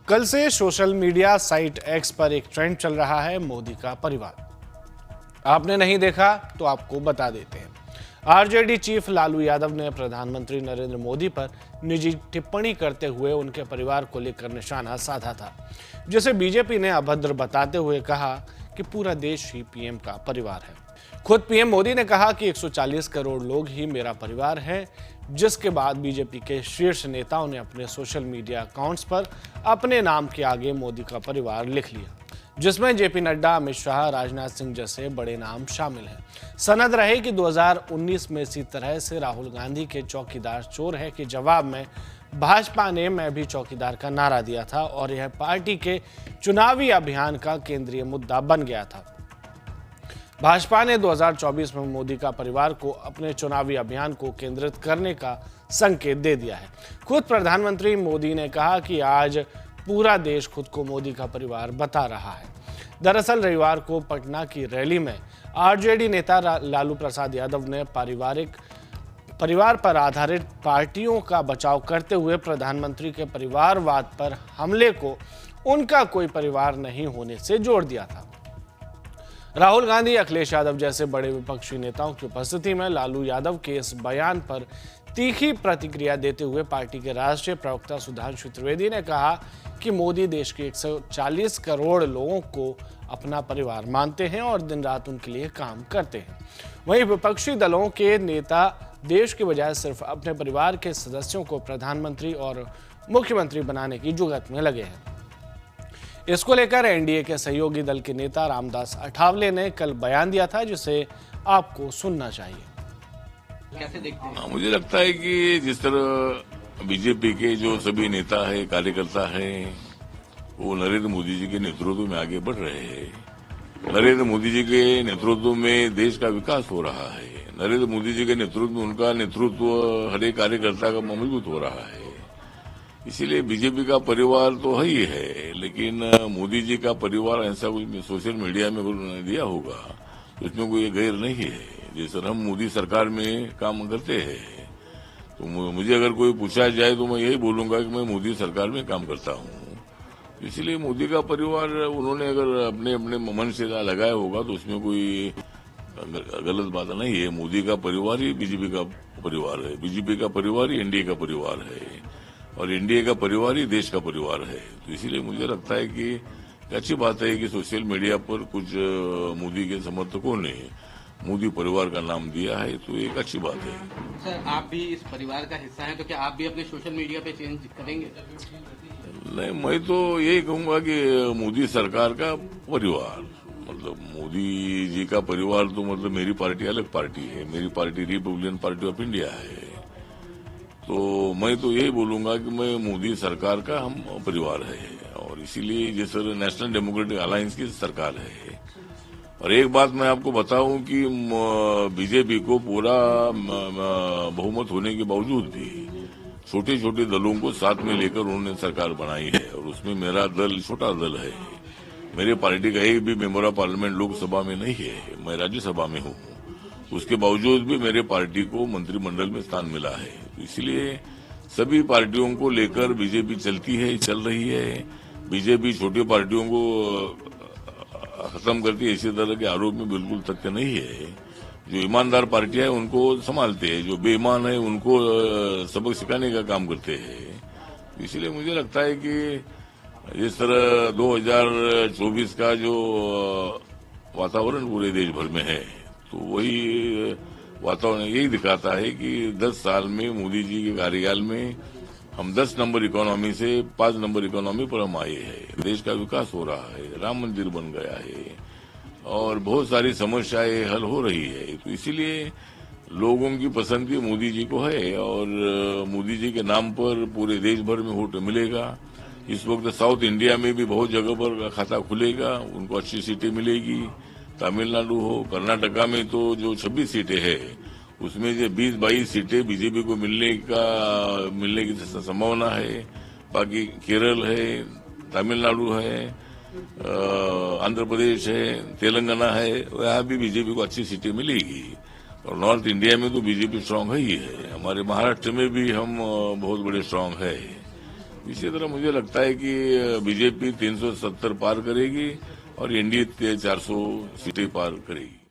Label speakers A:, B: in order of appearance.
A: कल से social media site x पर एक ट्रेंड चल रहा है, मोदी का परिवार। आपने नहीं देखा तो आपको बता देते हैं। आरजेडी चीफ लालू यादव ने प्रधानमंत्री नरेंद्र मोदी पर निजी टिप्पणी करते हुए उनके परिवार को लेकर निशाना साधा था, जिसे बीजेपी ने अभद्र बताते हुए कहा कि पूरा देश ही पीएम का परिवार है। खुद पीएम मोदी ने कहा कि 140 करोड़ लोग ही मेरा परिवार है, जिसके बाद बीजेपी के शीर्ष नेताओं ने अपने सोशल मीडिया अकाउंट्स पर अपने नाम के आगे मोदी का परिवार लिख लिया, जिसमें जेपी नड्डा, अमित शाह, राजनाथ सिंह जैसे बड़े नाम शामिल हैं। सनद रहे कि 2019 में इसी तरह से राहुल गांधी के चौकीदार चोर है के जवाब में भाजपा ने मैं भी चौकीदार का नारा दिया था और यह पार्टी के चुनावी अभियान का केंद्रीय मुद्दा बन गया था। भाजपा ने 2024 में मोदी का परिवार को अपने चुनावी अभियान को केंद्रित करने का संकेत दे दिया है। खुद प्रधानमंत्री मोदी ने कहा कि आज पूरा देश खुद को मोदी का परिवार बता रहा है। दरअसल रविवार को पटना की रैली में आरजेडी नेता लालू प्रसाद यादव ने परिवार पर आधारित पार्टियों का बचाव करते हुए प्रधानमंत्री के परिवारवाद पर हमले को उनका कोई परिवार नहीं होने से जोड़ दिया था। राहुल गांधी, अखिलेश यादव जैसे बड़े विपक्षी नेताओं की उपस्थिति में लालू यादव के इस बयान पर तीखी प्रतिक्रिया देते हुए पार्टी के राष्ट्रीय प्रवक्ता सुधांशु त्रिवेदी ने कहा कि मोदी देश के 140 करोड़ लोगों को अपना परिवार मानते हैं और दिन रात उनके लिए काम करते हैं। वहीं विपक्षी दलों के नेता देश के बजाय सिर्फ अपने परिवार के सदस्यों को प्रधानमंत्री और मुख्यमंत्री बनाने की जुगत में लगे हैं। इसको लेकर एनडीए के सहयोगी दल के नेता रामदास अठावले ने कल बयान दिया था, जिसे आपको सुनना चाहिए।
B: कैसे देखते हैं?
C: मुझे लगता है कि जिस तरह बीजेपी के जो सभी नेता है, कार्यकर्ता है, वो नरेंद्र मोदी जी के नेतृत्व में आगे बढ़ रहे हैं। नरेंद्र मोदी जी के नेतृत्व में देश का विकास हो रहा है। नरेंद्र मोदी जी के नेतृत्व में उनका नेतृत्व हर एक कार्यकर्ता का मजबूत हो रहा है। इसीलिए बीजेपी का परिवार तो है ही है, लेकिन मोदी जी का परिवार ऐसा कुछ सोशल मीडिया में दिया होगा तो इसमें कोई गैर नहीं है। जैसे हम मोदी सरकार में काम करते हैं तो मुझे अगर कोई पूछा जाए तो मैं यही बोलूंगा कि मैं मोदी सरकार में काम करता हूं। इसलिए मोदी का परिवार उन्होंने अगर अपने अपने मन से लगाया होगा तो उसमें कोई गलत बात नहीं है। मोदी का परिवार ही बीजेपी का परिवार है, बीजेपी का परिवार ही एनडीए का परिवार है और एनडीए का परिवार ही देश का परिवार है। तो इसीलिए मुझे लगता है कि अच्छी बात है कि सोशल मीडिया पर कुछ मोदी के समर्थकों ने मोदी परिवार का नाम दिया है, तो एक अच्छी बात है।
B: सर, आप भी इस परिवार का हिस्सा हैं, तो क्या आप भी अपने सोशल मीडिया पे चेंज करेंगे?
C: नहीं, मैं तो यही कहूंगा कि मोदी सरकार का परिवार मतलब मोदी जी का परिवार तो मतलब मेरी पार्टी अलग पार्टी है, मेरी party Republican party of India है। तो मैं तो यही बोलूंगा कि मैं मोदी सरकार का हम परिवार है और इसीलिए जैसे नेशनल डेमोक्रेटिक अलायंस की सरकार है। और एक बात मैं आपको बताऊं कि बीजेपी को पूरा बहुमत होने के बावजूद भी छोटे छोटे दलों को साथ में लेकर उन्होंने सरकार बनाई है और उसमें मेरा दल छोटा दल है। मेरे पार्टी का एक भी मेंबर ऑफ पार्लियामेंट लोकसभा में नहीं है, मैं राज्यसभा में हूँ। उसके बावजूद भी मेरे पार्टी को मंत्रिमंडल में स्थान मिला है। तो इसलिए सभी पार्टियों को लेकर बीजेपी चलती है, चल रही है। बीजेपी छोटी पार्टियों को खत्म करती है, इसी तरह के आरोप में बिल्कुल तथ्य नहीं है। जो ईमानदार पार्टियां हैं उनको संभालते हैं, जो बेईमान है उनको सबक सिखाने का काम करते हैं। इसलिए मुझे लगता है कि जिस तरह 2024 का जो वातावरण पूरे देश भर में है, तो वही वातावरण यही दिखाता है कि 10 साल में मोदी जी के कार्यकाल में हम 10 नंबर इकोनॉमी से 5 नंबर इकोनॉमी पर हम आए हैं। देश का विकास हो रहा है, राम मंदिर बन गया है और बहुत सारी समस्याएं हल हो रही है। तो इसीलिए लोगों की पसंद मोदी जी को है और मोदी जी के नाम पर पूरे देश भर में वोट मिलेगा। इस वक्त साउथ इंडिया में भी बहुत जगह पर खाता खुलेगा, उनको अच्छी सीटें मिलेगी। तमिलनाडु हो, कर्नाटका में तो जो 26 सीटें हैं उसमें जो 20-22 सीटें बीजेपी को मिलने की संभावना है। बाकी केरल है, तमिलनाडु है, आंध्र प्रदेश है, तेलंगाना है, यहाँ भी बीजेपी को अच्छी सीटें मिलेगी। और नॉर्थ इंडिया में तो बीजेपी स्ट्रांग है ही है। हमारे महाराष्ट्र में भी हम बहुत बड़े स्ट्रांग है। इसी तरह मुझे लगता है कि बीजेपी 370 पार करेगी और एनडीए 400 सीटें पार करेगी।